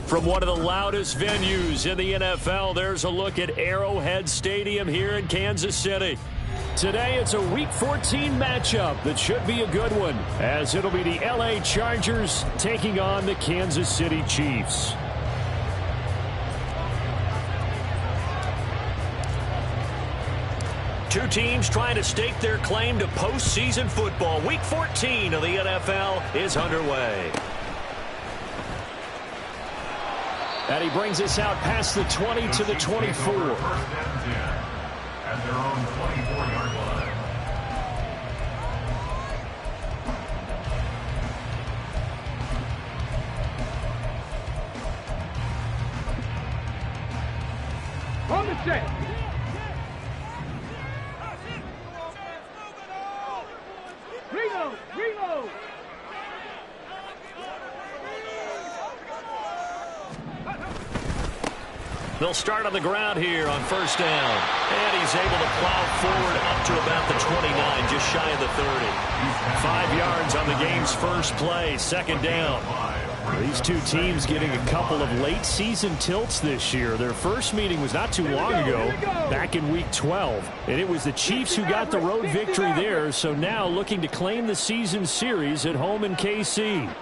From one of the loudest venues in the NFL, there's a look at Arrowhead Stadium here in Kansas City. Today, it's a Week 14 matchup that should be a good one, as it'll be the LA Chargers taking on the Kansas City Chiefs. Two teams trying to stake their claim to postseason football. Week 14 of the NFL is underway. And he brings us out past the 20 to the 24. At their own 24-yard line. On the set. Reload. They'll start on the ground here on first down. And he's able to plow forward up to about the 29, just shy of the 30. 5 yards on the game's first play, second down. These two teams getting a couple of late season tilts this year. Their first meeting was not too long ago, back in Week 12. And it was the Chiefs who got the road victory there, so now looking to claim the season series at home in KC.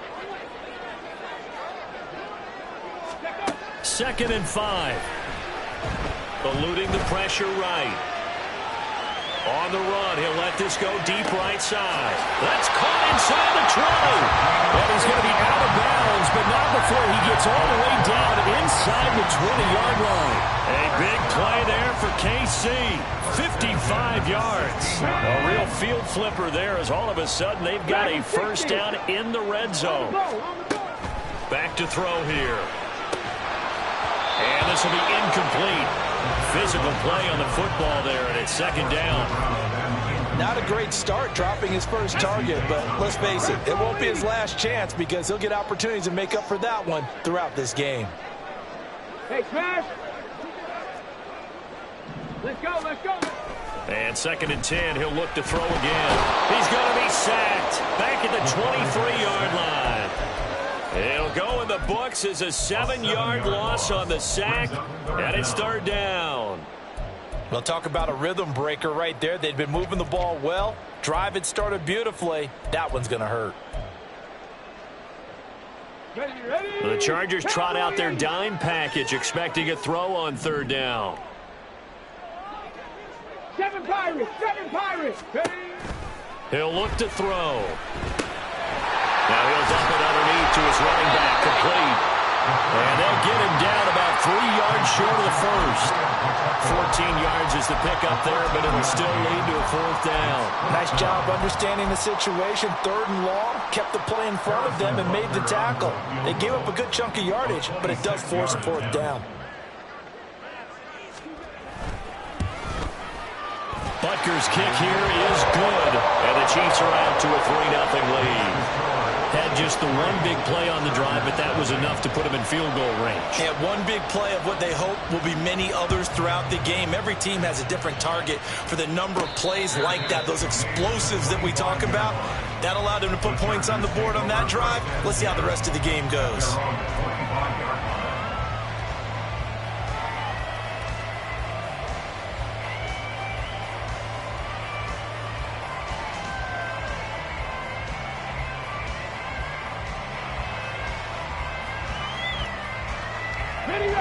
2nd and 5. Eluding the pressure right. On the run, he'll let this go deep right side. That's caught inside the 20. And he's going to be out of bounds, but not before he gets all the way down inside the 20-yard line. A big play there for KC. 55 yards. A real field flipper there, as all of a sudden they've got a first down in the red zone. Back to throw here. And this will be incomplete. Physical play on the football there, and it's second down. Not a great start dropping his first target, but let's face it, it won't be his last chance because he'll get opportunities to make up for that one throughout this game. Hey, Smash! Let's go! And 2nd and 10, he'll look to throw again. He's going to be sacked back at the 23-yard line. It'll go in the books as a 7-yard loss on the sack, and it's third down. We'll talk about a rhythm breaker right there. They'd been moving the ball well. Drive had started beautifully. That one's going to hurt. The Chargers trot out their dime package, expecting a throw on third down. 7 Pirates! He'll look to throw. Now he'll dump it underneath to his running back, complete. And they'll get him down about 3 yards short of the first. 14 yards is the pickup there, but it'll still lead to a fourth down. Nice job understanding the situation. 3rd and long, kept the play in front of them and made the tackle. They gave up a good chunk of yardage, but it does force a fourth down. Butker's kick here is good, and the Chiefs are out to a 3-0 lead. Had just the one big play on the drive, but that was enough to put them in field goal range. Yeah, one big play of what they hope will be many others throughout the game. Every team has a different target for the number of plays like that, those explosives that we talk about. That allowed them to put points on the board on that drive. Let's see how the rest of the game goes. Ready. 19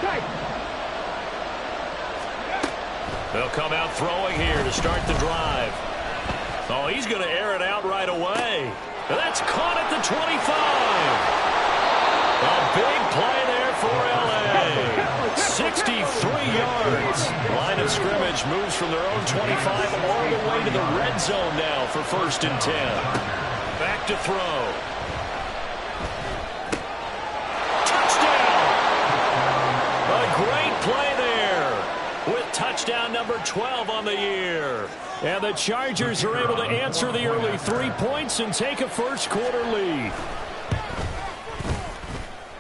tight. They'll come out throwing here to start the drive. Oh, he's going to air it out right away. That's caught at the 25. A big play there for L.A. 63 yards. Line of scrimmage moves from their own 25 all the way to the red zone now for 1st and 10. Back to throw. Great play there with touchdown number 12 on the year. And the Chargers are able to answer the early 3 points and take a first-quarter lead.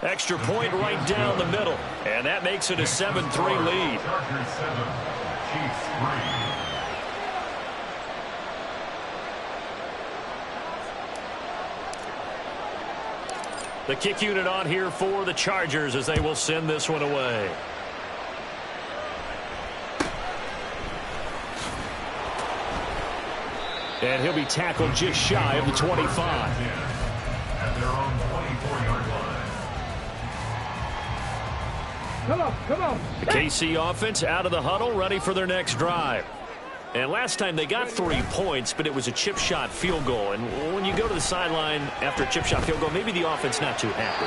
Extra point right down the middle, and that makes it a 7-3 lead. Chargers 7, Chiefs 3. The kick unit on here for the Chargers as they will send this one away. And he'll be tackled just shy of the 25. At their own 24-yard line. Come on, come on. The KC offense out of the huddle, ready for their next drive. And last time they got 3 points, but it was a chip shot field goal. And when you go to the sideline after a chip shot field goal, maybe the offense not too happy.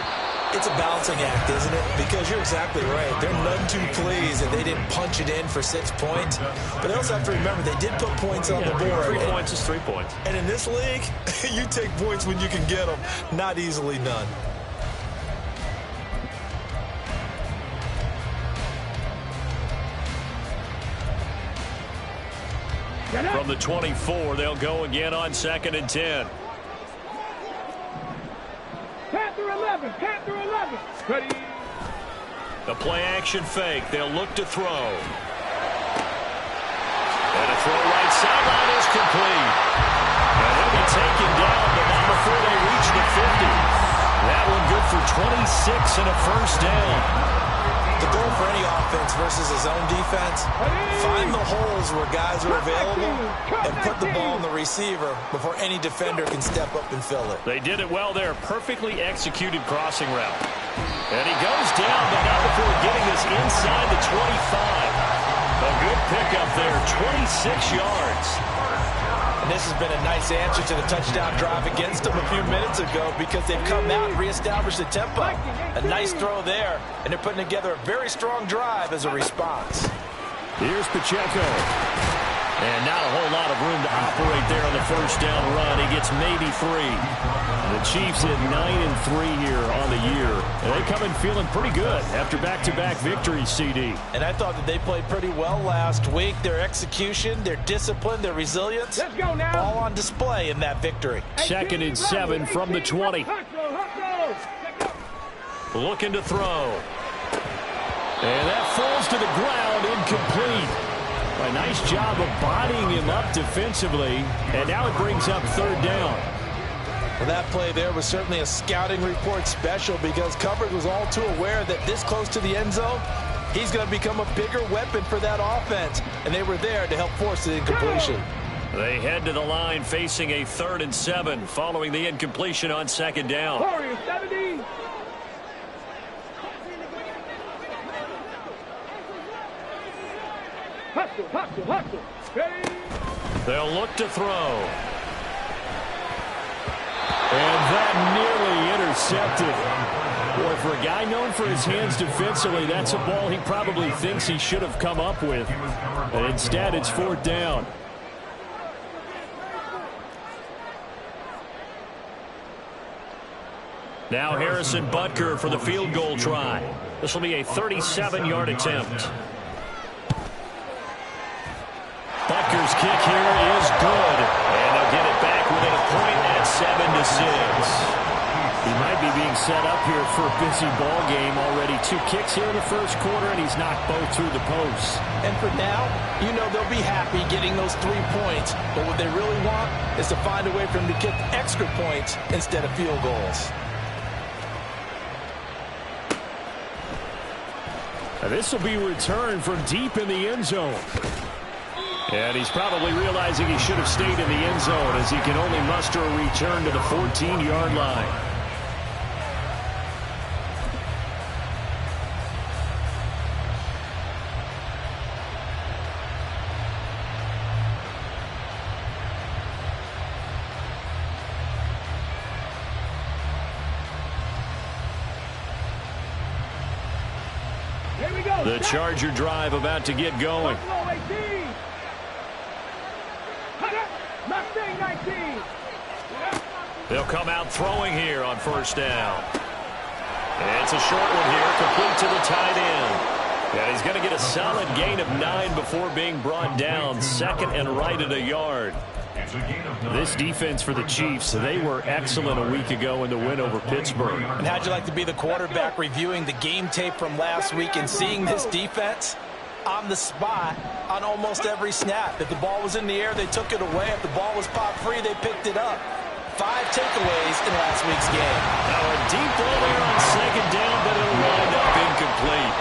It's a balancing act, isn't it? Because you're exactly right. They're none too pleased that they didn't punch it in for 6 points. But they also have to remember they did put points on the board. 3 points is 3 points. And in this league, you take points when you can get them. Not easily none. From the 24, they'll go again on 2nd and 10. Panther 11, Panther 11. Ready. The play action fake. They'll look to throw. And a throw right sideline is complete. And he'll be taken down, but not before they reach the 50. That one good for 26 and a first down. The goal for any offense versus his own defense, find the holes where guys are available and put the ball on the receiver before any defender can step up and fill it. They did it well there. Perfectly executed crossing route. And he goes down, but not before getting us inside the 25. A good pickup there, 26 yards. And this has been a nice answer to the touchdown drive against them a few minutes ago because they've come out and reestablished the tempo. A nice throw there, and they're putting together a very strong drive as a response. Here's Pacheco. And not a whole lot of room to operate there on the first down run. He gets maybe 3. The Chiefs at 9-3 here on the year. And they come in feeling pretty good after back-to-back victories, CD. And I thought that they played pretty well last week. Their execution, their discipline, their resilience, Let's go now. all on display in that victory. 2nd and 7 from the 20. Looking to throw. And that falls to the ground, incomplete. A nice job of bodying him up defensively, and now it brings up 3rd down. Well, that play there was certainly a scouting report special because coverage was all too aware that this close to the end zone, he's going to become a bigger weapon for that offense, and they were there to help force the incompletion. They head to the line facing a 3rd and 7 following the incompletion on 2nd down. Warriors 70. Hustle, hustle, hustle. Ready. They'll look to throw. And that nearly intercepted. Boy, for a guy known for his hands defensively, that's a ball he probably thinks he should have come up with. And instead, it's 4th down. Now Harrison Butker for the field goal try. This will be a 37-yard attempt. Butker's kick here is good. And they'll get it back within a point at 7-6. He might be being set up here for a busy ball game. Already 2 kicks here in the first quarter, and he's knocked both through the posts. And for now, you know they'll be happy getting those 3 points. But what they really want is to find a way for him to kick extra points instead of field goals. Now this will be returned from deep in the end zone. And he's probably realizing he should have stayed in the end zone as he can only muster a return to the 14-yard line. Here we go. The Charger drive about to get going. Mustang 19. They'll come out throwing here on first down. And it's a short one here, complete to the tight end. And he's going to get a solid gain of 9 before being brought down. 2nd and right at a yard. This defense for the Chiefs, they were excellent a week ago in the win over Pittsburgh. And how'd you like to be the quarterback reviewing the game tape from last week and seeing this defense on the spot on almost every snap? If the ball was in the air, they took it away. If the ball was popped free, they picked it up. 5 takeaways in last week's game. Now a deep ball there on second down, but it'll wind up incomplete.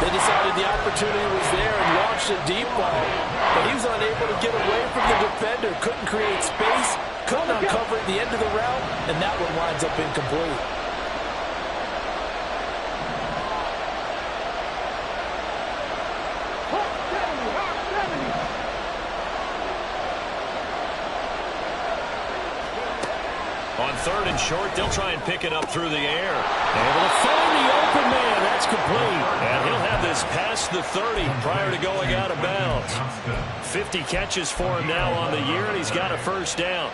They decided the opportunity was there and launched a deep ball, but he was unable to get away from the defender, couldn't create space, couldn't uncover at the end of the route, and that one winds up incomplete. On third and short, they'll try and pick it up through the air. Able to find the open man. That's complete. And he'll have this past the 30 prior to going out of bounds. 50 catches for him now on the year, and he's got a first down.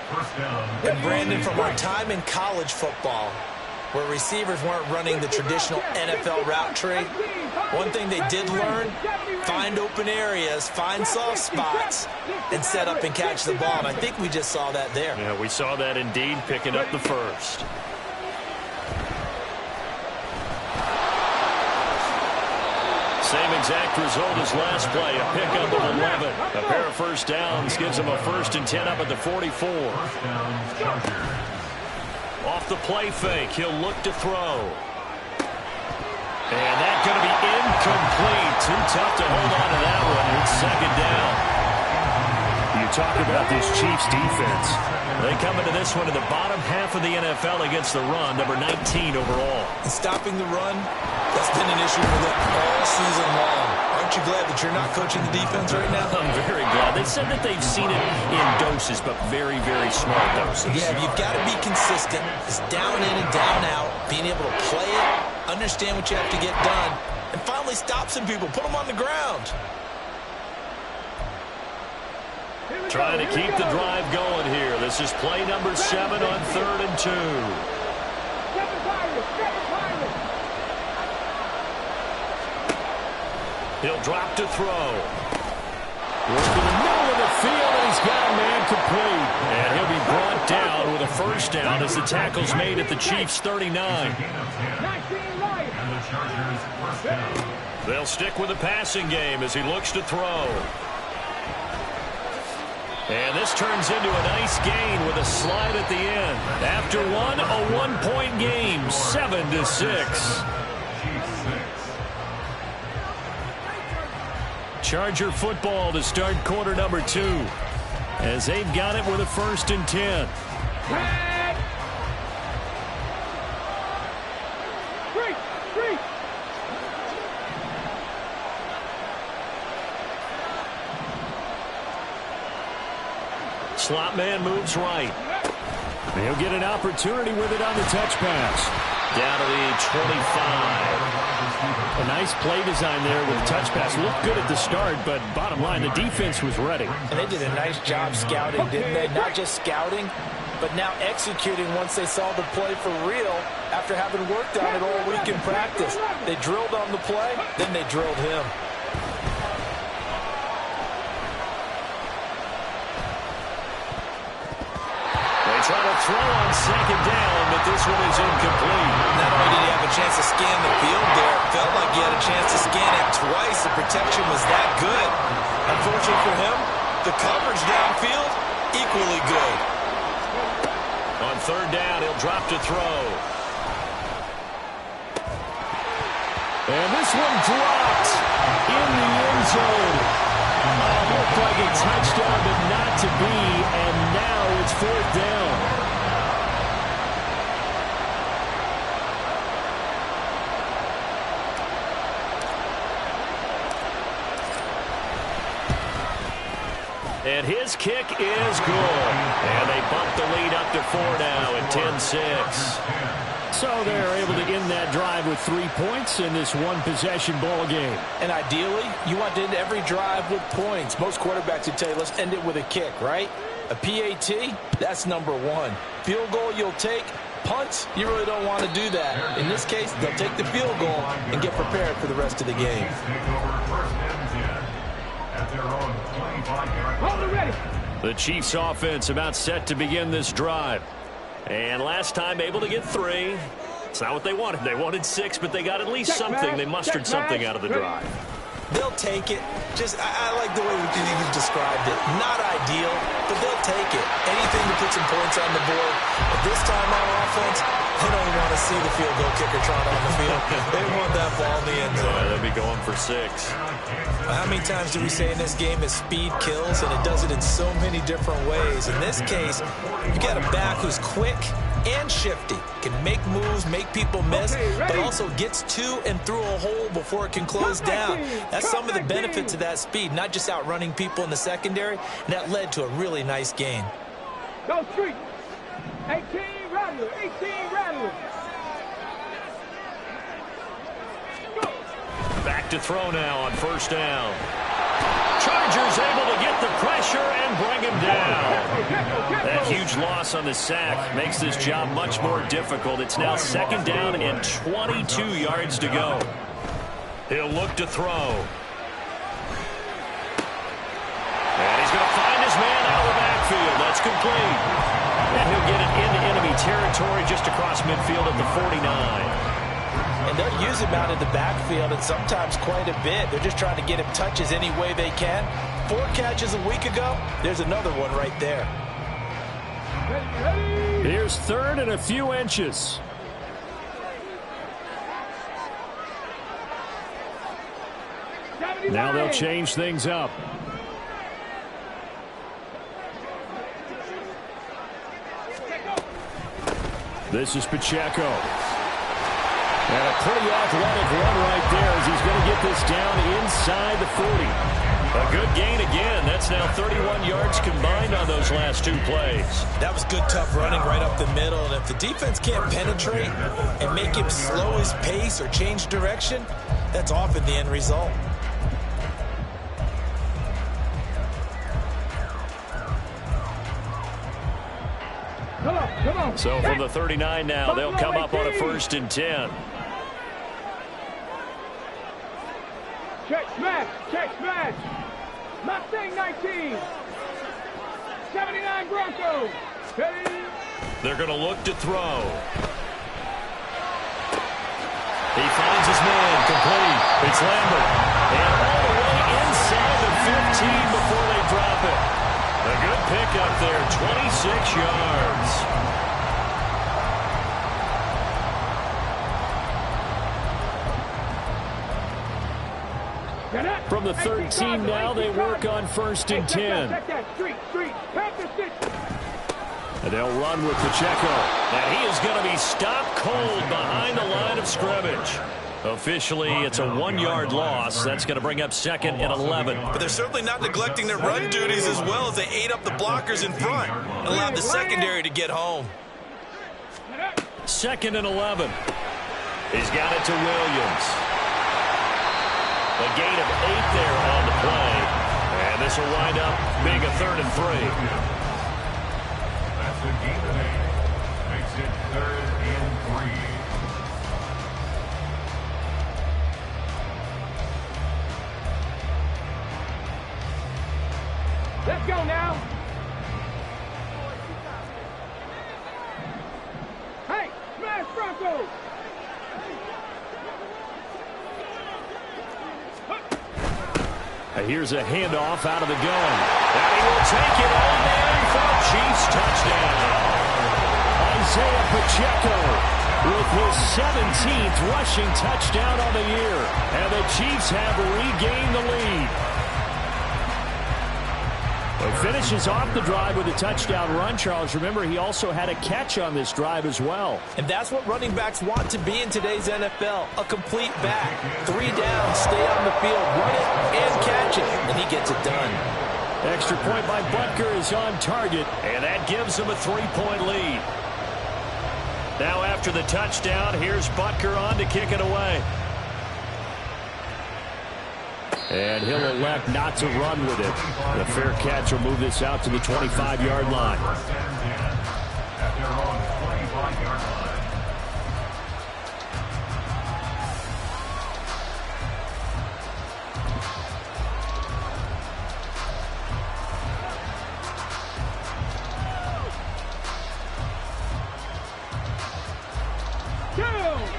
And Brandon, from our time in college football, where receivers weren't running the traditional NFL route tree, one thing they did learn, find open areas, find soft spots, and set up and catch the ball. And I think we just saw that there. Yeah, we saw that indeed, picking up the first. Same exact result as last play, a pickup of 11. A pair of first downs gives them a 1st and 10 up at the 44. Off the play fake, he'll look to throw. And that's going to be incomplete. Too tough to hold on to that one. It's second down. You talk about this Chiefs defense. They come into this one in the bottom half of the NFL against the run, number 19 overall. And stopping the run, that's been an issue for them all season long. Aren't you glad that you're not coaching the defense right now? I'm very glad. They said that they've seen it in doses, but very, very small doses. Yeah, you've got to be consistent. It's down in and down out, being able to play it, understand what you have to get done, and finally stop some people, put them on the ground. Trying to keep the drive going here. This is play number 7 on 3rd and 2. He'll drop to throw. Work to the middle of the field, and he's got a man complete. And he'll be brought down with a first down as the tackle's made at the Chiefs' 39. They'll stick with the passing game as he looks to throw. And this turns into a nice gain with a slide at the end. After one, a 1-point game, 7-6. Charger football to start quarter number 2. As they've got it with a 1st and 10. Slot man moves right. He'll get an opportunity with it on the touch pass. Down to the 25. A nice play design there with the touch pass. Looked good at the start, but bottom line, the defense was ready. And they did a nice job scouting, didn't they? Not just scouting, but now executing once they saw the play for real after having worked on it all week in practice. They drilled on the play, then they drilled him. Try to throw on second down, but this one is incomplete. Not only did he have a chance to scan the field there, it felt like he had a chance to scan it twice. The protection was that good. Unfortunately for him, the coverage downfield, equally good. On third down, he'll drop to throw. And this one dropped in the end zone. Looked like a touchdown, but not to be, and now it's 4th down. And his kick is good. And they bump the lead up to 4 now at 10-6. So they're able to end that drive with 3 points in this one-possession ball game. And ideally, you want to end every drive with points. Most quarterbacks would tell you, let's end it with a kick, right? A PAT, that's number 1. Field goal you'll take. Punts, you really don't want to do that. In this case, they'll take the field goal and get prepared for the rest of the game. The Chiefs offense about set to begin this drive. And last time able to get 3. It's not what they wanted. They wanted 6, but they got at least something. They mustered something out of the drive. They'll take it. I like the way you described it. Not ideal, but they'll take it. Anything to put some points on the board. But this time on offense, they don't want to see the field goal kicker trot on the field. They want that ball in the end zone. Yeah, they'll be going for 6. How many times do we say in this game that speed kills, and it does it in so many different ways? In this case, you got a back who's quick and shifty, can make moves, make people miss, but also gets to and through a hole before it can close down. That's some of the benefits of that speed, not just outrunning people in the secondary, and that led to a really nice gain. Go street. 18 Rattler. 18 Rattler. Back to throw now on first down. Chargers able to get the pressure and bring him down. That huge loss on the sack makes this job much more difficult. It's now 2nd down and 22 yards to go. He'll look to throw. And he's going to find his man out of the backfield. That's complete. And he'll get it into enemy territory just across midfield at the 49. And they'll use him out in the backfield, and sometimes quite a bit. They're just trying to get him touches any way they can. 4 catches a week ago. There's another one right there. Here's 3rd and a few inches. Now they'll change things up. This is Pacheco. And a pretty athletic run right there as he's going to get this down inside the 40. A good gain again. That's now 31 yards combined on those last 2 plays. That was good, tough running right up the middle. And if the defense can't penetrate and make him slow his pace or change direction, that's often the end result. Come on. So from the 39 now, they'll come up on a 1st and 10. Check smash. Mustang 19. 79 Broncos. They're going to look to throw. He finds his man, complete. It's Lambert. And all the way inside the 15 before they drop it. A good pick up there, 26 yards. From the 13 now, they work on 1st and 10. And they'll run with Pacheco. And he is going to be stopped cold behind the line of scrimmage. Officially, it's a 1-yard loss. That's going to bring up 2nd and 11. But they're certainly not neglecting their run duties as well as they ate up the blockers in front and allowed the secondary to get home. 2nd and 11. He's got it to Williams. A gain of 8 there on the play. And this will wind up being a 3rd and 3. That's a gain of 8. Makes it 3rd and 3. Let's go now. Hey, smash Broncos. Here's a handoff out of the gun. And he will take it all man for a Chiefs touchdown. Isaiah Pacheco with his 17th rushing touchdown on the year. And the Chiefs have regained the lead. He finishes off the drive with a touchdown run, Charles. Remember, he also had a catch on this drive as well. And that's what running backs want to be in today's NFL, a complete back. 3 down, stay on the field, run it, and catch it, and he gets it done. Extra point by Butker is on target, and that gives him a 3-point lead. Now after the touchdown, here's Butker on to kick it away. And he'll elect not to run with it. The fair catch will move this out to the 25-yard line. At their own 25-yard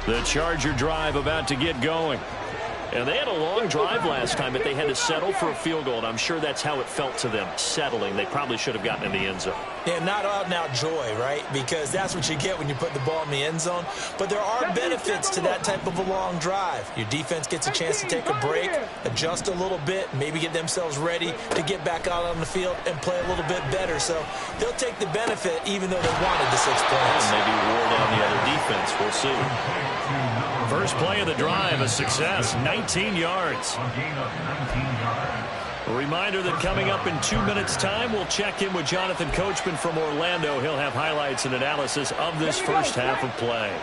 line. The Charger drive about to get going. And they had a long drive last time, but they had to settle for a field goal, and I'm sure that's how it felt to them, settling. They probably should have gotten in the end zone. Yeah, not out-and-out joy, right? Because that's what you get when you put the ball in the end zone. But there are benefits to that type of a long drive. Your defense gets a chance to take a break, adjust a little bit, maybe get themselves ready to get back out on the field and play a little bit better. So they'll take the benefit even though they wanted the 6 points. And maybe wore down the other defense. We'll see. First play of the drive, a success, 19 yards. A gain of 19 yards. A reminder that coming up in 2 minutes' time, we'll check in with Jonathan Coachman from Orlando. He'll have highlights and analysis of this first half of play.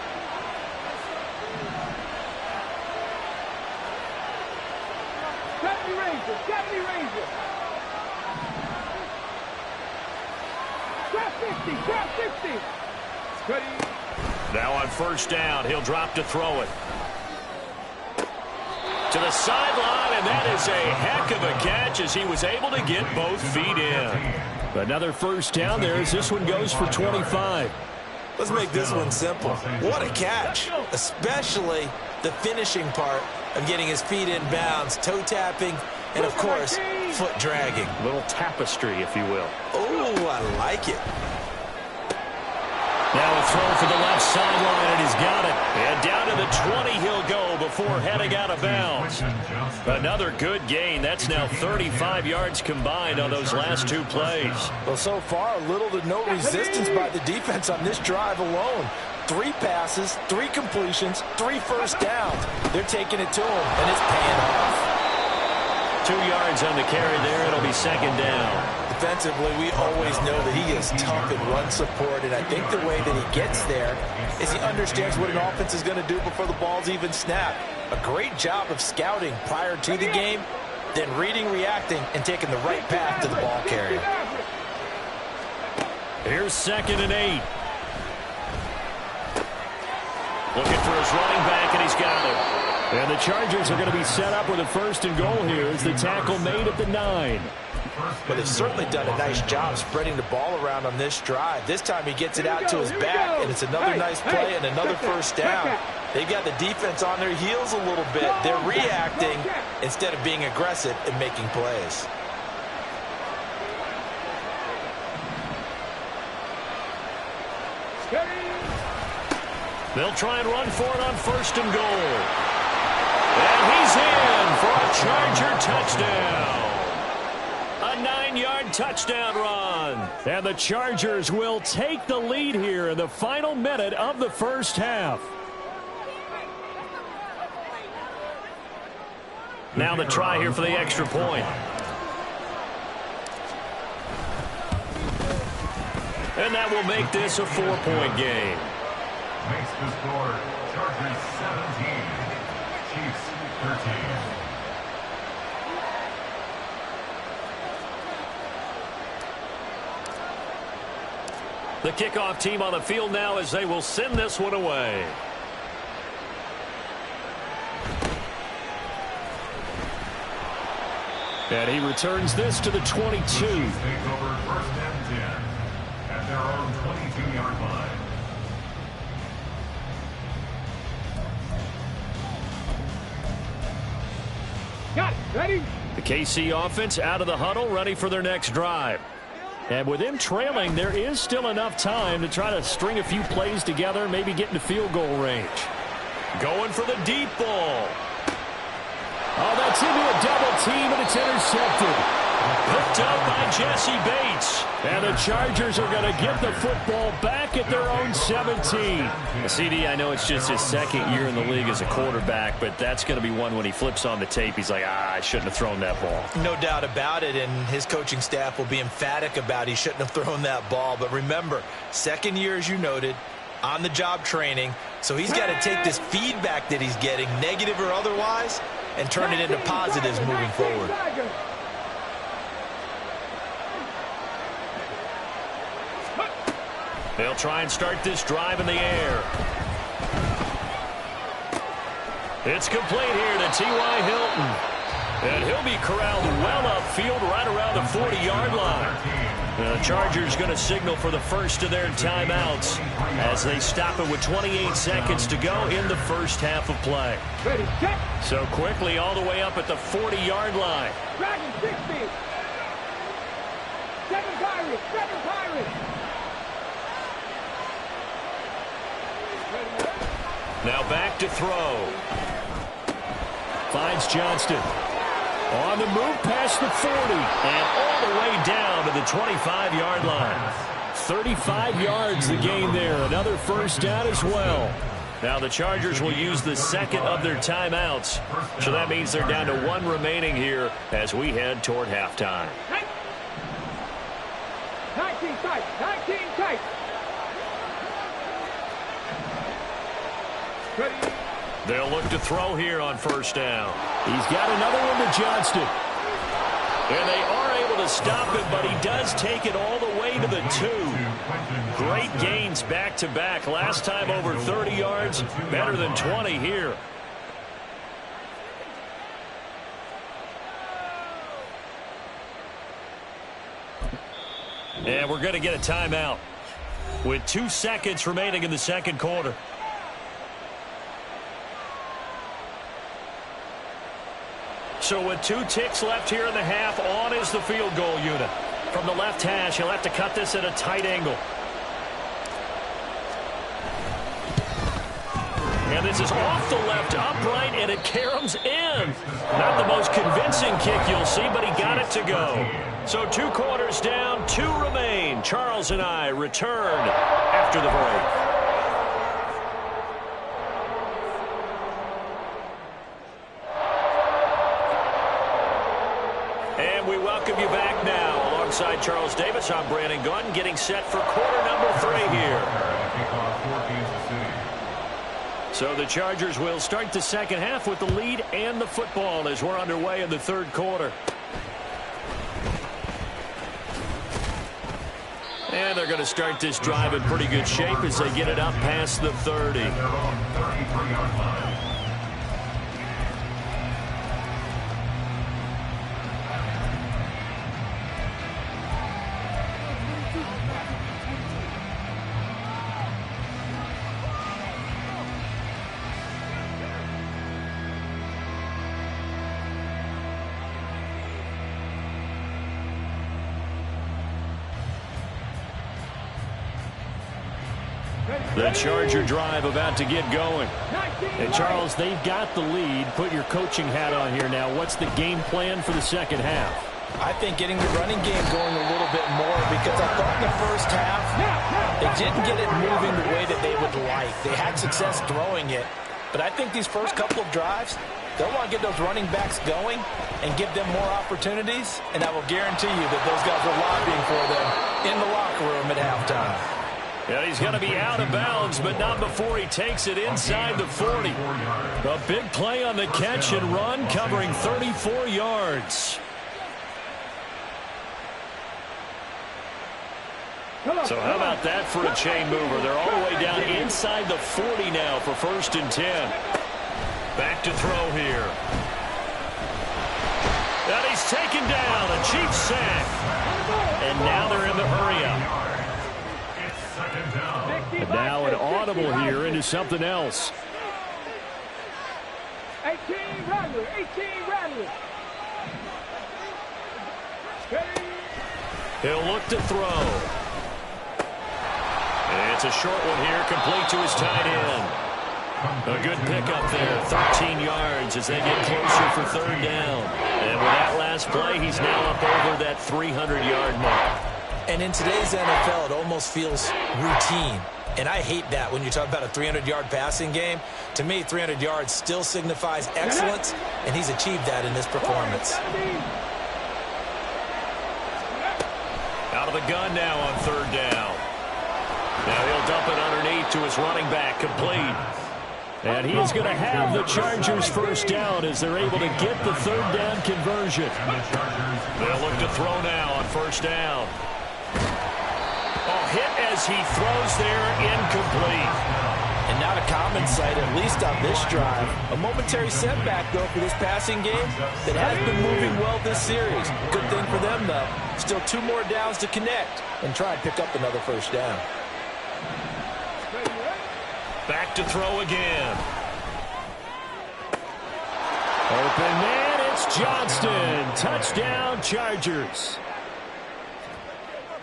Now on first down, he'll drop to throw it. To the sideline, and that is a heck of a catch as he was able to get both feet in. Another first down there as this one goes for 25. Let's make this one simple. What a catch, especially the finishing part of getting his feet in bounds, toe tapping, and of course, foot dragging. A little tapestry, if you will. Oh, I like it. Now a throw for the left sideline, and he's got it. And down to the 20 he'll go before heading out of bounds. Another good gain. That's now 35 yards combined on those last 2 plays. Well, so far, little to no resistance by the defense on this drive alone. 3 passes, 3 completions, 3 first downs. They're taking it to him, and it's paying off. 2 yards on the carry there. It'll be second down. Defensively, we always know that he is tough in run support, and I think the way that he gets there is he understands what an offense is going to do before the ball's even snapped. A great job of scouting prior to the game, then reading, reacting, and taking the right path to the ball carrier. Here's 2nd and 8. Looking for his running back, and he's got it. And the Chargers are going to be set up with a 1st and goal here as the tackle made at the 9. But they've certainly done a nice job spreading the ball around on this drive. This time he gets it out to his back, and it's another nice play and another first down. They've got the defense on their heels a little bit. They're reacting instead of being aggressive and making plays. They'll try and run for it on 1st and goal. And he's in for a Charger touchdown. A 9-yard touchdown run. And the Chargers will take the lead here in the final minute of the first half. Now the try here for the extra point. And that will make this a 4-point game. Makes the score Chargers 17, Chiefs 13. The kickoff team on the field now as they will send this one away. And he returns this to the 22. Take over 1st and 10 at their own 22-yard line. Got it. Ready? The KC offense out of the huddle, ready for their next drive. And with them trailing, there is still enough time to try to string a few plays together, maybe get into field goal range. Going for the deep ball. Oh, that's into a double team, and it's intercepted. Picked up by Jesse Bates. And the Chargers are going to get the football back at their own 17. CD, I know it's just his 2nd year in the league as a quarterback, but that's going to be one when he flips on the tape, he's like, I shouldn't have thrown that ball. No doubt about it, and his coaching staff will be emphatic about he shouldn't have thrown that ball. But remember, 2nd year, as you noted, on-the-job training, so he's got to take this feedback that he's getting, negative or otherwise, and turn it into positives moving forward. They'll try and start this drive in the air. It's complete here to T.Y. Hilton. And he'll be corralled well upfield right around the 40-yard line. The Chargers going to signal for the first of their timeouts as they stop it with 28 seconds to go in the first half of play. Ready, check. So quickly all the way up at the 40-yard line. Dragon 60. 7 Pirates. 7 Pirates. Now back to throw. Finds Johnston. On the move past the 40 and all the way down to the 25-yard line. 35 yards the gain there. Another first down as well. Now the Chargers will use the second of their timeouts. So that means they're down to 1 remaining here as we head toward halftime. 19 tight. 19 tight. Ready. They'll look to throw here on first down. He's got another one to Johnston. And they are able to stop him, but he does take it all the way to the 2. Great gains back-to-back. Last time over 30 yards, better than 20 here. And we're going to get a timeout with 2 seconds remaining in the second quarter. So with 2 ticks left here in the half, on is the field goal unit. From the left hash, he'll have to cut this at a tight angle. And this is off the left upright, and it caroms in. Not the most convincing kick you'll see, but he got it to go. So 2 quarters down, 2 remain. Charles and I return after the break. We welcome you back now. Alongside Charles Davis, I'm Brandon Gunn, getting set for quarter number 3 here. So the Chargers will start the second half with the lead and the football as we're underway in the third quarter. And they're going to start this drive in pretty good shape as they get it up past the 30. The Charger drive about to get going. And Charles, they've got the lead. Put your coaching hat on here now. What's the game plan for the second half? I think getting the running game going a little bit more, because I thought in the first half they didn't get it moving the way that they would like. They had success throwing it. But I think these first couple of drives, they'll want to get those running backs going and give them more opportunities. And I will guarantee you that those guys are lobbying for them in the locker room at halftime. Yeah, he's going to be out of bounds, but not before he takes it inside the 40. A big play on the catch and run, covering 34 yards. So how about that for a chain mover? They're all the way down inside the 40 now for 1st and 10. Back to throw here. And he's taken down, a cheap sack. And now they're in the hurry-up. And now an audible here into something else. 18 Rattler. 18 Rattler. He'll look to throw. And it's a short one here, complete to his tight end. A good pickup there, 13 yards as they get closer for 3rd down. And with that last play, he's now up over that 300-yard mark. And in today's NFL, it almost feels routine. And I hate that when you talk about a 300-yard passing game. To me, 300 yards still signifies excellence, and he's achieved that in this performance. Out of the gun now on 3rd down. Now he'll dump it underneath to his running back, complete. And he is going to have the Chargers 1st down as they're able to get the 3rd down conversion. They'll look to throw now on 1st down. Oh, hit as he throws there, incomplete. And not a common sight, at least on this drive. A momentary setback, though, for this passing game that has been moving well this series. Good thing for them, though. Still 2 more downs to connect and try and pick up another first down. Back to throw again. Open man, it's Johnston. Touchdown, Chargers.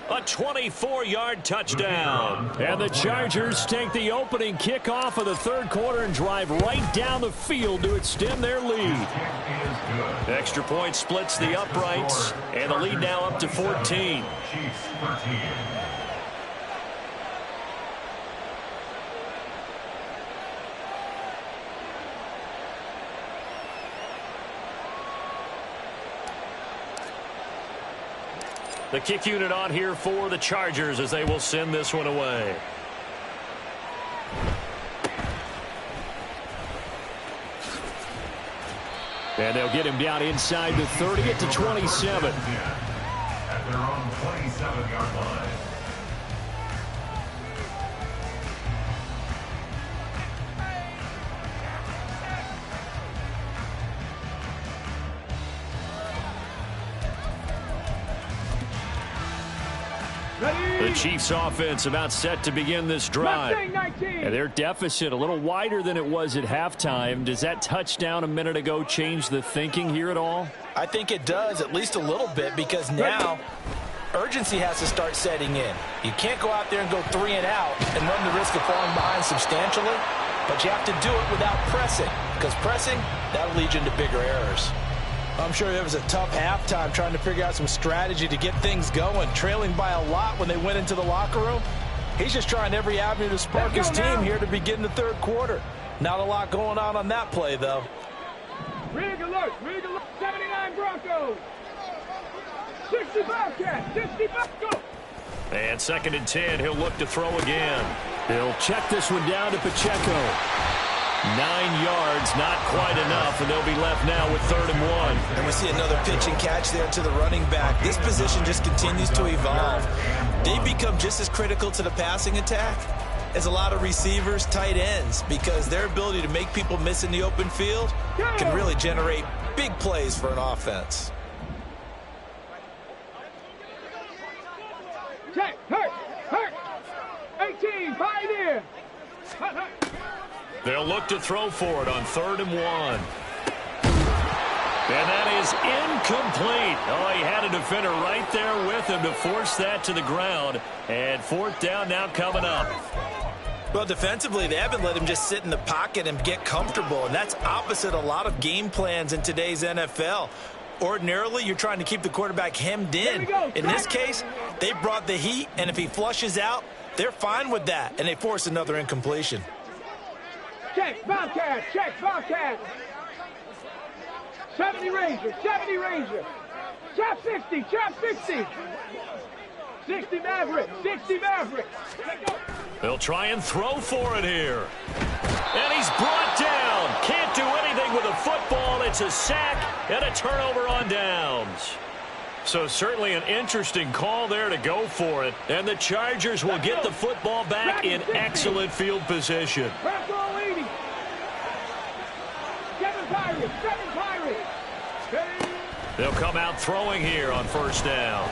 A 24-yard touchdown. And the Chargers take the opening kickoff of the third quarter and drive right down the field to extend their lead. Extra point splits the uprights, and the lead now up to 14. The kick unit on here for the Chargers as they will send this one away. And they'll get him down inside the 30 at the 27. At their own 27-yard line. The Chiefs offense about set to begin this drive. And their deficit a little wider than it was at halftime. Does that touchdown a minute ago change the thinking here at all? I think it does, at least a little bit, because now urgency has to start setting in. You can't go out there and go 3 and out and run the risk of falling behind substantially, but you have to do it without pressing, because pressing, that'll lead you into bigger errors. I'm sure it was a tough halftime trying to figure out some strategy to get things going, trailing by a lot when they went into the locker room. He's just trying every avenue to spark his team here to begin the third quarter. Not a lot going on that play, though. Rig alert, 79 Broncos. 60 Bobcats, 60 Broncos. And 2nd and 10, he'll look to throw again. He'll check this one down to Pacheco. 9 yards, not quite enough, and they'll be left now with 3rd and 1. And we see another pitch and catch there to the running back. This position just continues to evolve. They become just as critical to the passing attack as a lot of receivers, tight ends, because their ability to make people miss in the open field can really generate big plays for an offense. Check, hurt. 18, pioneer. Hurt. They'll look to throw for it on 3rd and 1. And that is incomplete. Oh, he had a defender right there with him to force that to the ground. And 4th down now coming up. Well, defensively, they haven't let him just sit in the pocket and get comfortable, and that's opposite a lot of game plans in today's NFL. Ordinarily, you're trying to keep the quarterback hemmed in. In this case, they brought the heat, and if he flushes out, they're fine with that, and they force another incompletion. Check, Bobcat, check, Bobcat. 70 Ranger, 70 Ranger. Chop 60, chop 60. 60 Maverick, 60 Maverick. They'll try and throw for it here. And he's brought down. Can't do anything with a football. It's a sack and a turnover on downs. So certainly an interesting call there to go for it. And the Chargers will get the football back in excellent field position. Bronco 80. 7 Pirates, 7 Pirates. They'll come out throwing here on 1st down.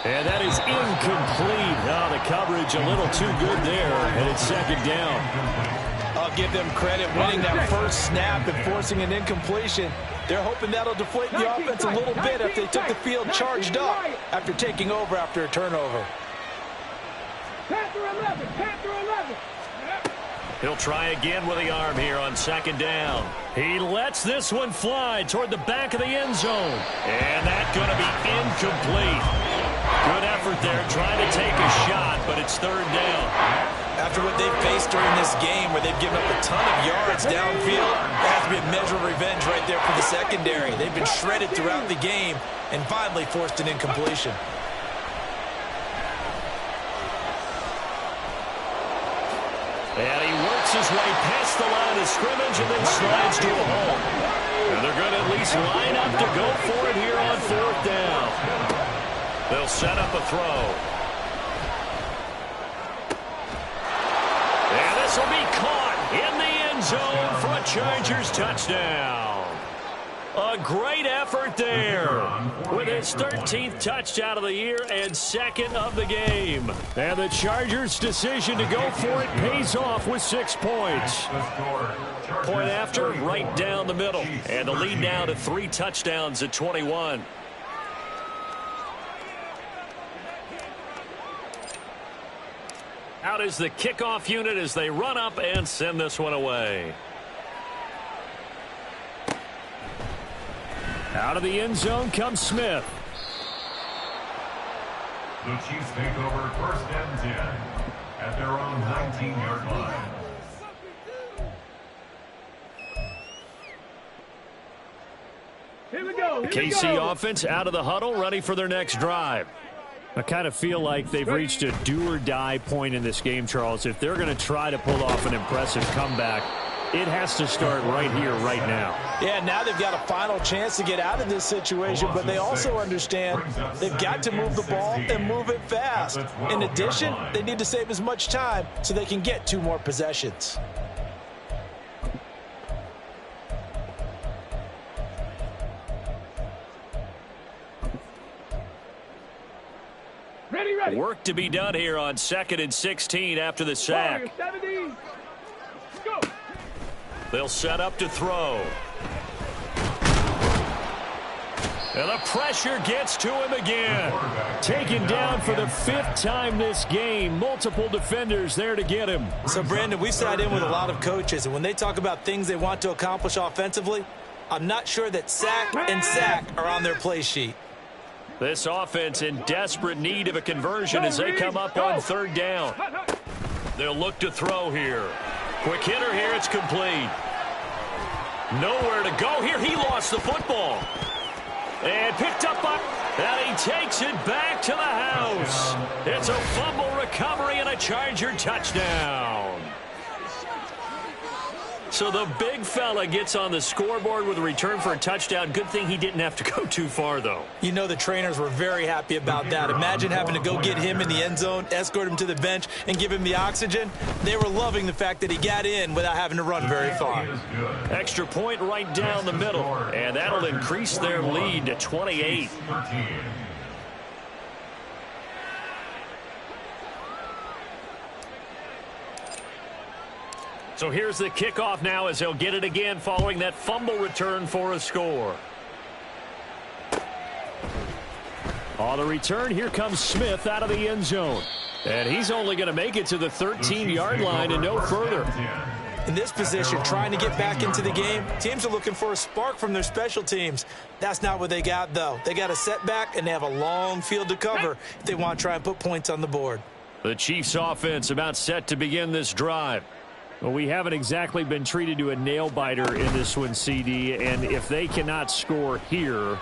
And that is incomplete. Now the coverage a little too good there, and it's 2nd down. I'll give them credit winning that first snap and forcing an incompletion. They're hoping that'll deflate the offense a little bit if they took the field charged up after taking over after a turnover. Panther 11, Panther 11. He'll try again with the arm here on 2nd down. He lets this one fly toward the back of the end zone. And that's going to be incomplete. Good effort there trying to take a shot, but it's 3rd down. After what they've faced during this game where they've given up a ton of yards downfield, there has to be a measure of revenge right there for the secondary. They've been shredded throughout the game and finally forced an incompletion. And he works his way past the line of scrimmage and then slides to a hole. And they're going to at least line up to go for it here on 4th down. They'll set up a throw. end zone for a Chargers touchdown. A great effort there with his 13th touchdown of the year and second of the game. And the Chargers' decision to go for it pays off with 6 points. Point after, right down the middle. And the lead now to 3 touchdowns at 21. Out is the kickoff unit as they run up and send this one away. Out of the end zone comes Smith. The Chiefs take over 1st and 10 at their own 19-yard line. Here we go. The KC offense out of the huddle, ready for their next drive. I kind of feel like they've reached a do-or-die point in this game, Charles. If they're going to try to pull off an impressive comeback, it has to start right here, right now. Yeah, now they've got a final chance to get out of this situation, but they also understand they've got to move the ball and move it fast. In addition, they need to save as much time so they can get 2 more possessions. Ready. Work to be done here on 2nd and 16 after the sack. 70. Go. They'll set up to throw. And the pressure gets to him again. Taken down for the 5th time this game. Multiple defenders there to get him. So, Brandon, we sat in with a lot of coaches, and when they talk about things they want to accomplish offensively, I'm not sure that sack and sack are on their play sheet. This offense in desperate need of a conversion as they come up on 3rd down. They'll look to throw here. Quick hitter here, it's complete. Nowhere to go here. He lost the football. And picked up by, and he takes it back to the house. It's a fumble recovery and a Charger touchdown. So the big fella gets on the scoreboard with a return for a touchdown. Good thing he didn't have to go too far, though. You know the trainers were very happy about that. Imagine having to go get him in the end zone, escort him to the bench, and give him the oxygen. They were loving the fact that he got in without having to run very far. Extra point right down the middle, and that'll increase their lead to 28. So here's the kickoff now as they'll get it again following that fumble return for a score. On the return, here comes Smith out of the end zone. And he's only going to make it to the 13-yard line and no further. In this position, trying to get back into the game, teams are looking for a spark from their special teams. That's not what they got, though. They got a setback, and they have a long field to cover if they want to try and put points on the board. The Chiefs offense about set to begin this drive. Well, we haven't exactly been treated to a nail-biter in this one, CD, and if they cannot score here,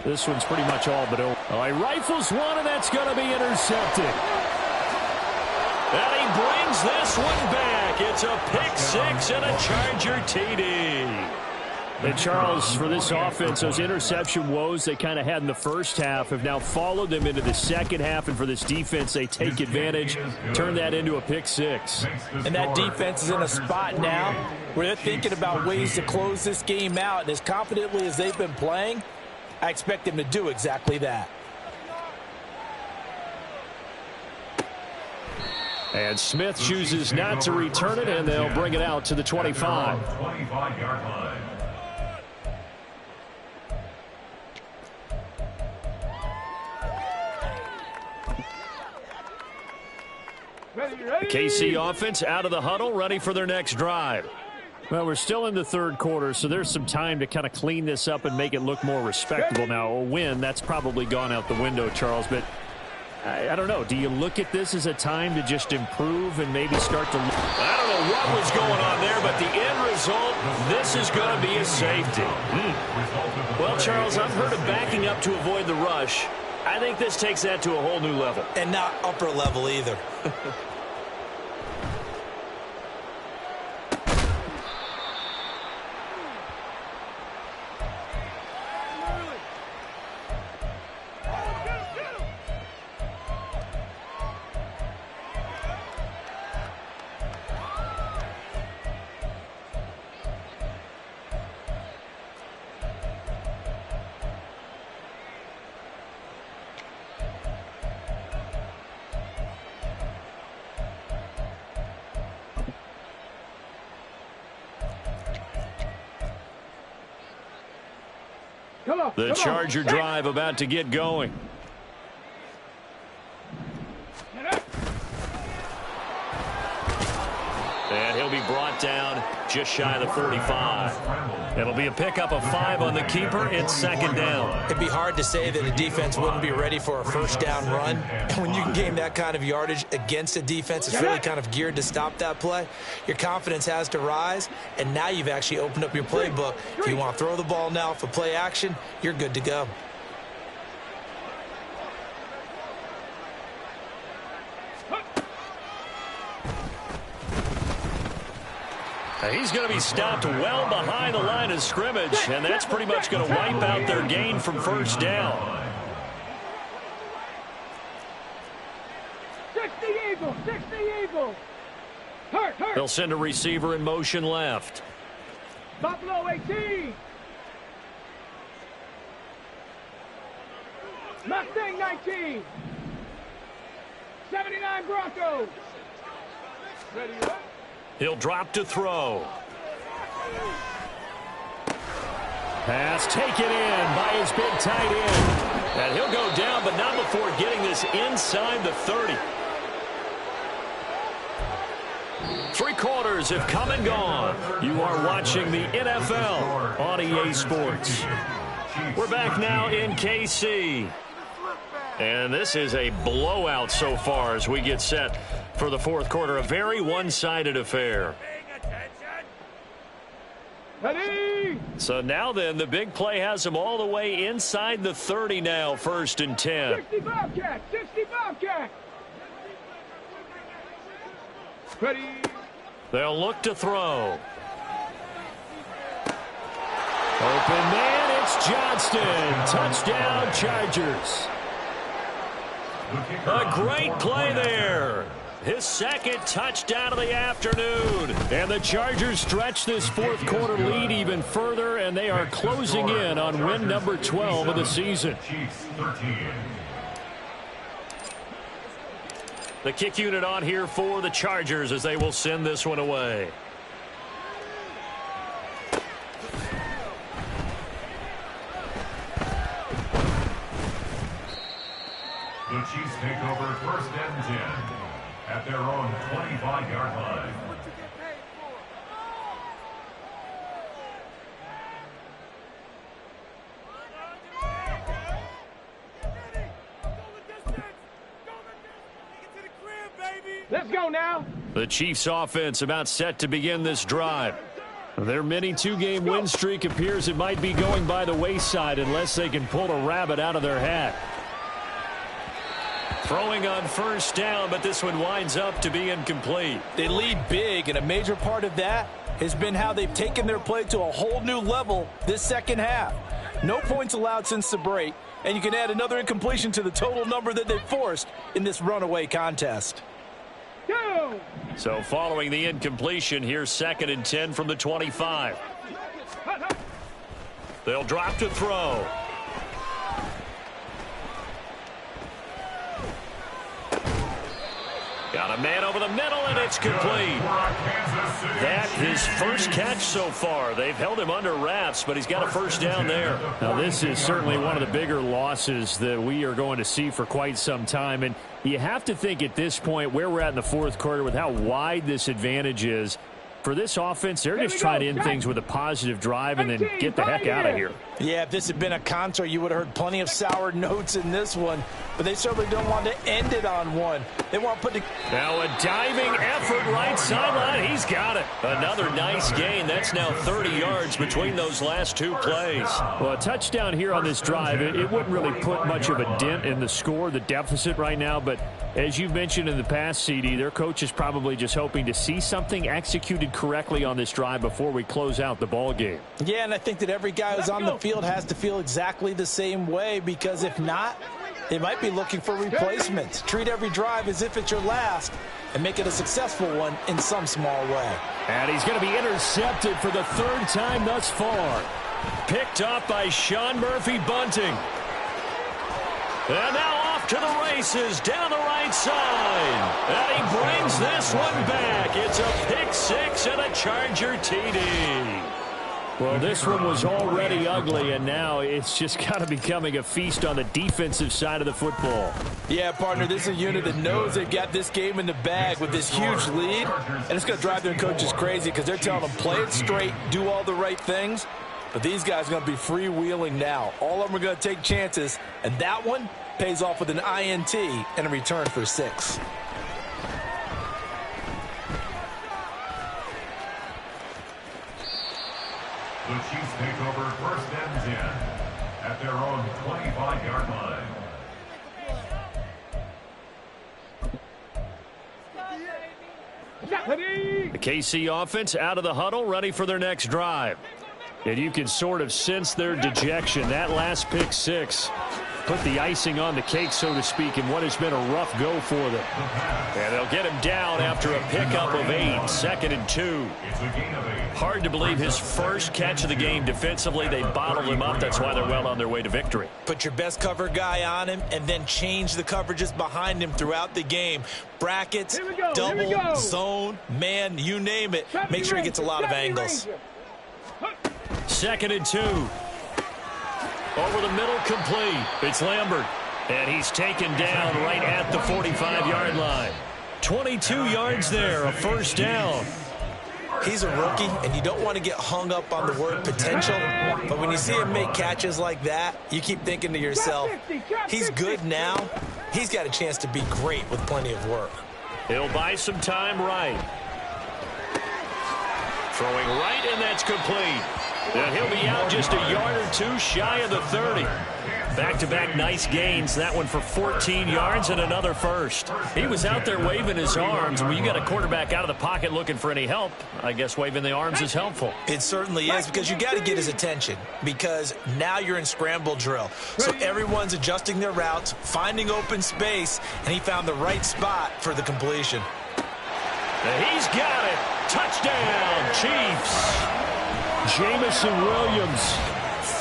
this one's pretty much all but over. Oh, he rifles one, and that's going to be intercepted. And he brings this one back. It's a pick 6 and a Charger TD. And Charles, for this offense, those interception woes they kind of had in the first half have now followed them into the second half, and for this defense, they take advantage, turn that into a pick 6. And that defense is in a spot now where they're thinking about ways to close this game out, and as confidently as they've been playing, I expect them to do exactly that. And Smith chooses not to return it, and they'll bring it out to the 25. 25-yard line. The KC offense out of the huddle, ready for their next drive. Well, we're still in the 3rd quarter, so there's some time to kind of clean this up and make it look more respectable. Now, a win, that's probably gone out the window, Charles, but I don't know. Do you look at this as a time to just improve and maybe start to look? I don't know what was going on there, but the end result, this is going to be a safety. Well, Charles, I've heard of backing up to avoid the rush. I think this takes that to a whole new level. And not upper level either. The Charger drive about to get going. And he'll be brought down just shy of the 45. It'll be a pickup of 5 on the keeper. It's second down. It'd be hard to say that a defense wouldn't be ready for a first down run. When you can gain that kind of yardage against a defense that's really kind of geared to stop that play, your confidence has to rise, and now you've actually opened up your playbook. If you want to throw the ball now for play action, you're good to go. He's going to be stopped well behind the line of scrimmage, and that's pretty much going to wipe out their gain from first down. 60 Eagles, 60 Eagles. Hurt. They'll send a receiver in motion left. Buffalo 18. Mustang 19. 79 Broncos. Ready up. He'll drop to throw. Pass taken in by his big tight end. And he'll go down, but not before getting this inside the 30. 3 quarters have come and gone. You are watching the NFL on EA Sports. We're back now in KC. And this is a blowout so far as we get set for the fourth quarter. A very one-sided affair. Ready. So now then, the big play has them all the way inside the 30 now, 1st and 10. 60 Bobcat, 60 Bobcat. Ready. They'll look to throw. Open man, it's Johnston. Touchdown, Chargers. A great play there. His second touchdown of the afternoon. And the Chargers stretch this fourth quarter lead even further, and they are closing in on win number 12 of the season. The kick unit on here for the Chargers as they will send this one away. The Chiefs take over 1st and 10 at their own 25-yard line. Let's go now. The Chiefs offense about set to begin this drive. Their mini 2-game win streak appears it might be going by the wayside unless they can pull a rabbit out of their hat. Throwing on first down, but this one winds up to be incomplete. They lead big, and a major part of that has been how they've taken their play to a whole new level this second half. No points allowed since the break, and you can add another incompletion to the total number that they've forced in this runaway contest. Go. So following the incompletion, here's 2nd and 10 from the 25. They'll drop to throw. Got a man over the middle, and it's complete. That his first catch so far. They've held him under wraps, but he's got a first down there. Now, this is certainly one of the bigger losses that we are going to see for quite some time. And you have to think at this point where we're at in the fourth quarter with how wide this advantage is. For this offense, they're just trying to end things with a positive drive and then get the heck out of here. Yeah, if this had been a concert, you would have heard plenty of sour notes in this one. But they certainly don't want to end it on one. They want to put the... Now a diving effort right sideline. He's got it. Another nice gain. That's now 30 yards between those last 2 plays. Well, a touchdown here on this drive, it wouldn't really put much of a dent in the score, the deficit right now. But as you've mentioned in the past, CD, their coach is probably just hoping to see something executed correctly on this drive before we close out the ball game. Yeah, and I think that every guy who's on the field has to feel exactly the same way, because if not, they might be looking for replacements. Treat every drive as if it's your last and make it a successful one in some small way. And he's going to be intercepted for the 3rd time thus far. Picked up by Sean Murphy-Bunting. And now off to the races down the right side. And he brings this one back. It's a pick 6 and a Charger TD. Well, this one was already ugly, and now it's just kind of becoming a feast on the defensive side of the football. Yeah, partner, this is a unit that knows they've got this game in the bag with this huge lead, and it's going to drive their coaches crazy because they're telling them play it straight, do all the right things, but these guys are going to be freewheeling now. All of them are going to take chances, and that one pays off with an INT and a return for 6. The Chiefs take over 1st and 10 at their own 25-yard line. The KC offense out of the huddle, ready for their next drive. And you can sort of sense their dejection. That last pick 6 put the icing on the cake, so to speak, in what has been a rough go for them. And they'll get him down after a pickup of 8, 2nd and 2. Hard to believe his first catch of the game defensively. They bottled him up. That's why they're well on their way to victory. Put your best cover guy on him and then change the coverages behind him throughout the game. Brackets, double, zone, man, you name it. Make sure he gets a lot of angles. 2nd and 2. Over the middle, complete. It's Lambert. And he's taken down right at the 45-yard line. 22 yards there, a first down. He's a rookie, and you don't want to get hung up on the word potential. But when you see him make catches like that, you keep thinking to yourself, he's good now. He's got a chance to be great with plenty of work. He'll buy some time right. Throwing right, and that's complete. And he'll be out just a yard or 2 shy of the 30. Back-to-back nice gains. That one for 14 yards and another first. He was out there waving his arms. When you got a quarterback out of the pocket looking for any help, I guess waving the arms is helpful. It certainly is, because you got to get his attention, because now you're in scramble drill. So everyone's adjusting their routes, finding open space, and he found the right spot for the completion. And he's got it. Touchdown, Chiefs. Jamison Williams,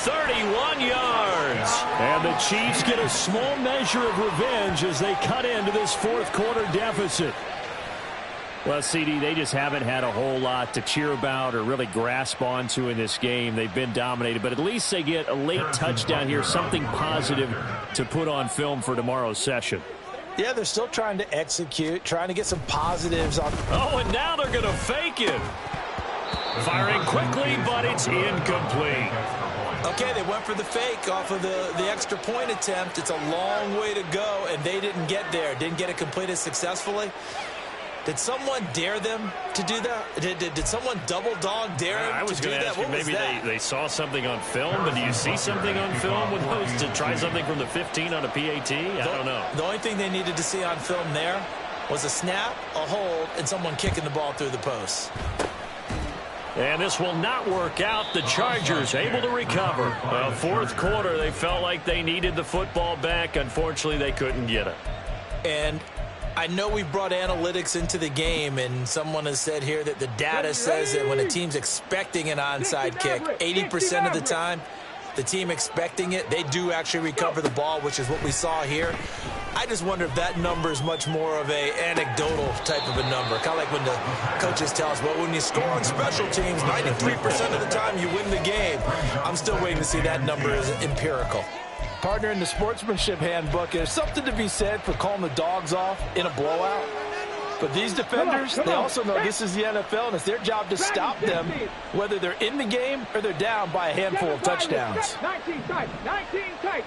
31 yards. And the Chiefs get a small measure of revenge as they cut into this fourth quarter deficit. Well, CD, they just haven't had a whole lot to cheer about or really grasp onto in this game. They've been dominated, but at least they get a late touchdown here, something positive to put on film for tomorrow's session. Yeah, they're still trying to execute, trying to get some positives on. Oh, and now they're going to fake it. Firing quickly, but it's incomplete. Okay, they went for the fake off of the extra point attempt. It's a long way to go, and they didn't get there. Didn't get it completed successfully. Did someone dare them to do that? Did someone double dog dare them to do that? I was going to ask you, maybe they saw something on film, but do you see something on film with those to try something from the 15 on a PAT? I don't know. The only thing they needed to see on film there was a snap, a hold, and someone kicking the ball through the post. And this will not work out. The Chargers able to recover. Fourth quarter, they felt like they needed the football back. Unfortunately, they couldn't get it. And I know we've brought analytics into the game, and someone has said here that the data says that when a team's expecting an onside kick, 80% of the time, the team expecting it, they do actually recover the ball, which is what we saw here. I just wonder if that number is much more of a anecdotal type of a number. Kind of like when the coaches tell us, well, when you score on special teams, 93% of the time you win the game. I'm still waiting to see that number is empirical. Partner, in the sportsmanship handbook, there's something to be said for calling the dogs off in a blowout. But these defenders, they also know this is the NFL, and it's their job to stop them, whether they're in the game or they're down by a handful of touchdowns. 19 tight, 19 tight.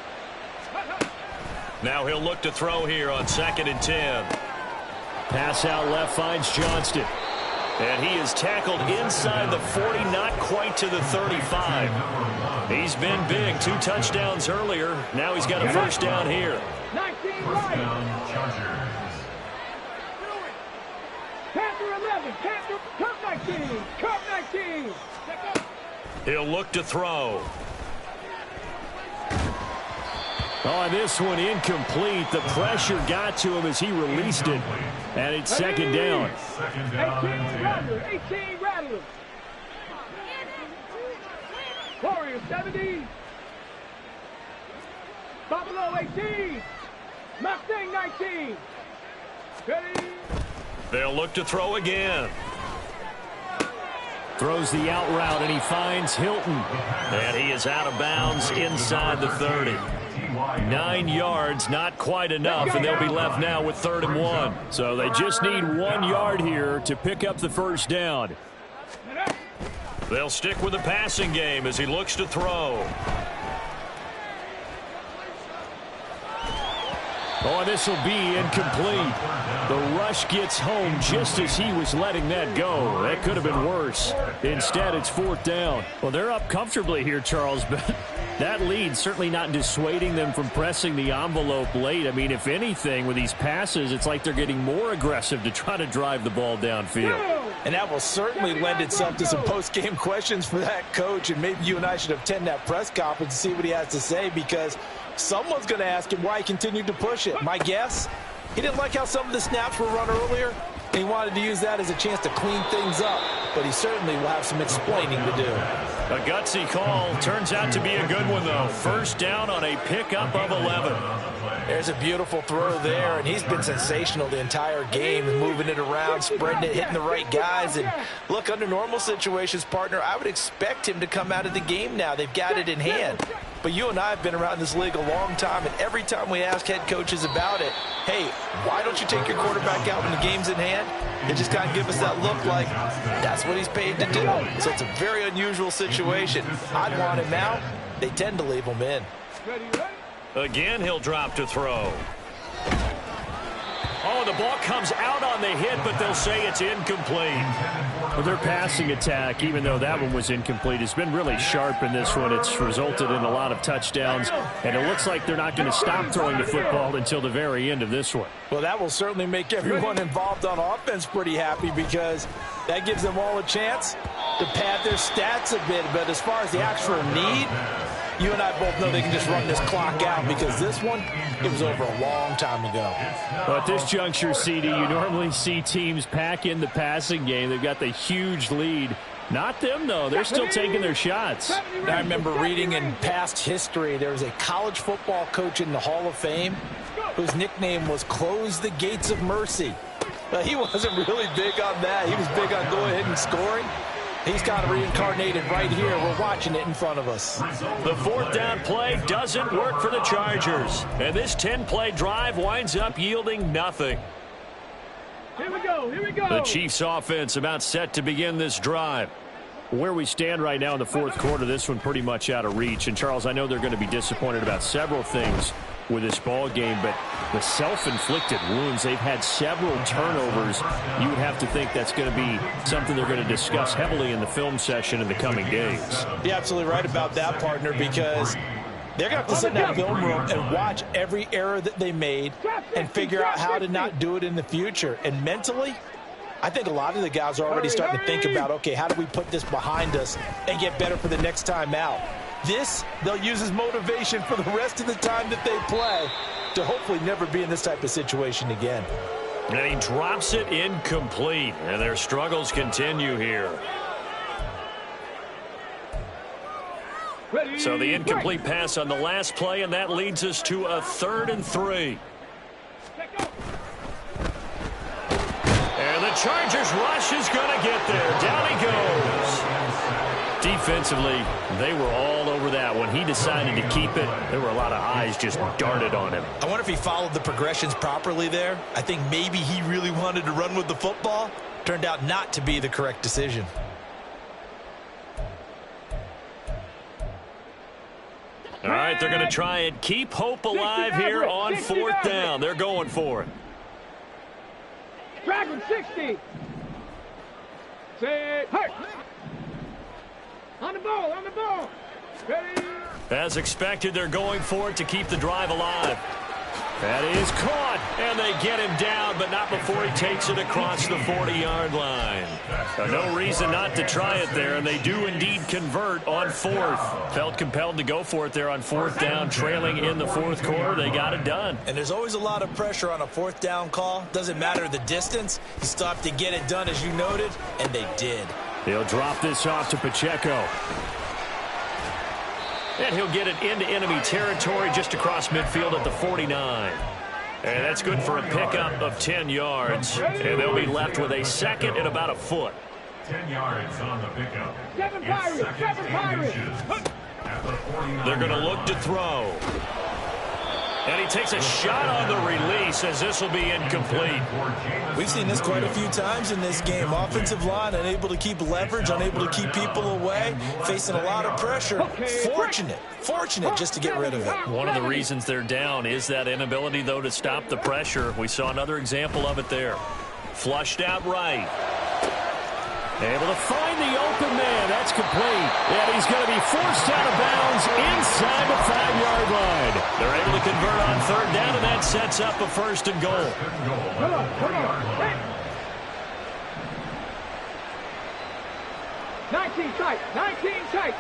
Now he'll look to throw here on 2nd and 10. Pass out left finds Johnston. And he is tackled inside the 40, not quite to the 35. He's been big, 2 touchdowns earlier. Now he's got a first down here. 19 right. Chargers. Panther 11, Panther, cup 19, cup 19. He'll look to throw. Oh, this one incomplete. The pressure got to him as he released it. And it's 2nd down. 18 Rattlers, 18 Rattlers. Warriors 70. Buffalo 18. Mustang 19. Ready. They'll look to throw again. Throws the out route, and he finds Hilton. And he is out of bounds inside the 30. 9 yards, not quite enough, and they'll be left now with 3rd and 1. So they just need 1 yard here to pick up the first down. They'll stick with the passing game as he looks to throw. Oh, this will be incomplete. The rush gets home just as he was letting that go. That could have been worse. Instead, it's 4th down. Well, they're up comfortably here, Charles, but that lead certainly not dissuading them from pressing the envelope late. I mean, if anything, with these passes, it's like they're getting more aggressive to try to drive the ball downfield. And that will certainly lend itself to some post-game questions for that coach, and maybe you and I should attend that press conference and see what he has to say, because someone's going to ask him why he continued to push it. My guess, he didn't like how some of the snaps were run earlier, and he wanted to use that as a chance to clean things up. But he certainly will have some explaining to do. A gutsy call. Turns out to be a good one, though. First down on a pickup of 11. There's a beautiful throw there, and he's been sensational the entire game, moving it around, spreading it, hitting the right guys. And look, under normal situations, partner, I would expect him to come out of the game now. They've got it in hand. But you and I have been around this league a long time, and every time we ask head coaches about it, hey, why don't you take your quarterback out when the game's in hand? They just kind of give us that look like that's what he's paid to do. So it's a very unusual situation. I'd want him out. They tend to leave him in. Again, he'll drop to throw. Oh, the ball comes out on the hit, but they'll say it's incomplete. Well, their passing attack, even though that one was incomplete, has been really sharp in this one. It's resulted in a lot of touchdowns, and it looks like they're not going to stop throwing the football until the very end of this one. Well, that will certainly make everyone involved on offense pretty happy, because that gives them all a chance to pad their stats a bit. But as far as the actual need, you and I both know they can just run this clock out, because this one, it was over a long time ago. Well, at this juncture, CD, you normally see teams pack in the passing game. They've got the huge lead. Not them, though. They're still taking their shots. I remember reading in past history, there was a college football coach in the Hall of Fame whose nickname was Close the Gates of Mercy. But he wasn't really big on that. He was big on go ahead and scoring. He's kind of reincarnated right here. We're watching it in front of us. The 4th down play doesn't work for the Chargers. And this 10-play drive winds up yielding nothing. Here we go, here we go. The Chiefs offense about set to begin this drive. Where we stand right now in the 4th quarter, this one pretty much out of reach. And, Charles, I know they're going to be disappointed about several things with this ball game, but the self-inflicted wounds, they've had several turnovers. You would have to think that's going to be something they're going to discuss heavily in the film session in the coming days. You're absolutely right about that, partner, because they're going to have to sit in that film room and watch every error that they made and figure out how to not do it in the future. And mentally, I think a lot of the guys are already starting to think about, okay, how do we put this behind us and get better for the next time out? This, they'll use as motivation for the rest of the time that they play to hopefully never be in this type of situation again. And he drops it incomplete, and their struggles continue here. So the incomplete pass on the last play, and that leads us to a 3rd and 3. And the Chargers rush is going to get there. Down he goes. Defensively, they were all over that. When he decided to keep it, there were a lot of eyes just darted on him. I wonder if he followed the progressions properly there. I think maybe he really wanted to run with the football. Turned out not to be the correct decision. All right, they're going to try and keep hope alive here on 4th down. They're going for it. Drag him 60. Say, hey. On the ball, on the ball. Ready. As expected, they're going for it to keep the drive alive. That is caught, and they get him down, but not before he takes it across the 40-yard line. No reason not to try it there, and they do indeed convert on 4th. Felt compelled to go for it there on 4th down, trailing in the 4th quarter. They got it done. And there's always a lot of pressure on a 4th down call. Doesn't matter the distance. You still have to get it done, as you noted, and they did. He'll drop this off to Pacheco. And he'll get it into enemy territory just across midfield at the 49. And that's good for a pickup of 10 yards. And they'll be left with a 2nd and about a foot. 10 yards on the pickup. Seven It's Pirates, second seven and Pirates. inches at the 49. They're going to look to throw. And he takes a shot on the release as this will be incomplete. We've seen this quite a few times in this game. Offensive line unable to keep leverage, unable to keep people away, facing a lot of pressure. Fortunate just to get rid of it. One of the reasons they're down is that inability, though, to stop the pressure. We saw another example of it there. Flushed out right. Able to find the open man. That's complete. And he's going to be forced out of bounds inside the 5-yard line. They're able to convert on third down, and that sets up a first and goal. Come on. Hey. 19 tight. 19 tight.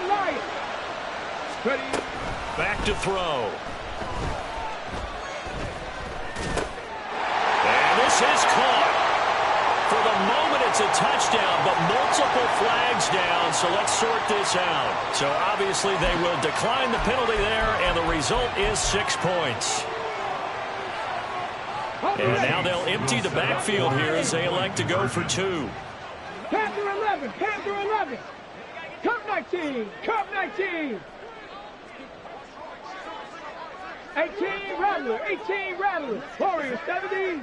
Lions. Ready. Back to throw. And this is caught. For the moment, it's a touchdown, but multiple flags down, so let's sort this out. So obviously they will decline the penalty there, and the result is 6 points. And now they'll empty the backfield here as they elect to go for 2. Panther 11. Panther 11. Cup 19. Cup 19. 18 Rattler. 18 Rattler. Warriors 70.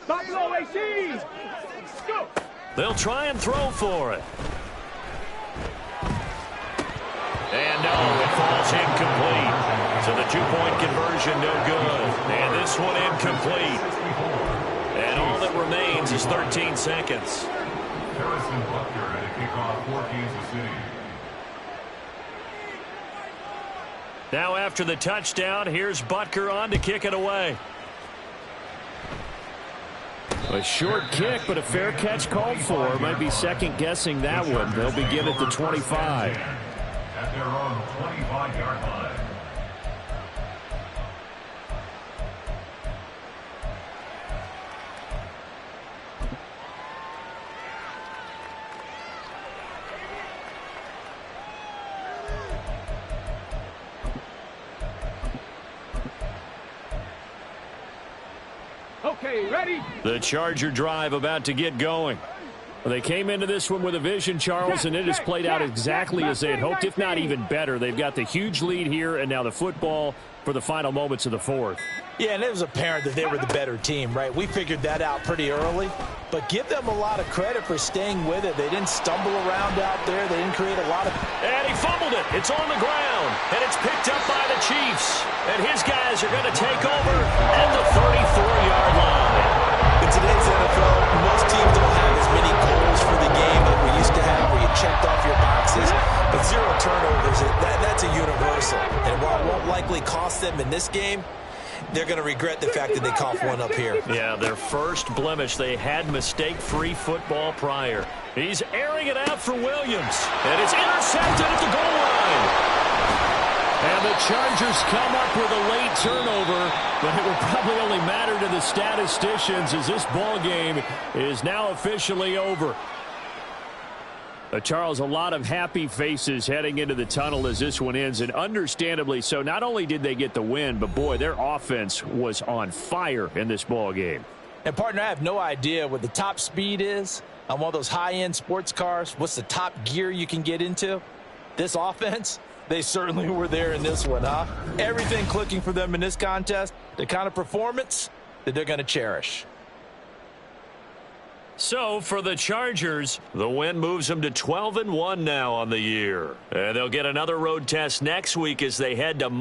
Buffalo 18. Go. They'll try and throw for it. And no, it falls incomplete. So the 2-point conversion no good. And this one incomplete. And all that remains is 13 seconds. Harrison Butker at a kickoff for Kansas City. Now after the touchdown, here's Butker on to kick it away. A short kick, but a fair catch called for. Might be second-guessing that one. They'll begin at the 25. At their own 25-yard line. Okay, ready? The Charger drive about to get going. Well, they came into this one with a vision, Charles, and it has played out exactly as they had hoped, if not even better. They've got the huge lead here, and now the football for the final moments of the fourth. Yeah, and it was apparent that they were the better team, right? We figured that out pretty early, but give them a lot of credit for staying with it. They didn't stumble around out there. They didn't create a lot of... And he fumbled it. It's on the ground, and it's picked up by the Chiefs. And his guys are going to take over at the 34-yard line. In today's NFL, most teams don't have as many goals for the game like we used to have, where you checked off your boxes. But 0 turnovers, that's a universal. And while it won't likely cost them in this game, they're going to regret the fact that they coughed one up here. Yeah, their first blemish. They had mistake-free football prior. He's airing it out for Williams. And it's intercepted at the goal line. And the Chargers come up with a late turnover, but it will probably only matter to the statisticians as this ball game is now officially over. Charles, a lot of happy faces heading into the tunnel as this one ends, and understandably so. Not only did they get the win, but boy, their offense was on fire in this ball game. And partner, I have no idea what the top speed is on one of those high-end sports cars. What's the top gear you can get into? This offense, they certainly were there in this one, huh? Everything clicking for them in this contest, the kind of performance that they're going to cherish. So for the Chargers, the win moves them to 12-1 now on the year. And they'll get another road test next week as they head to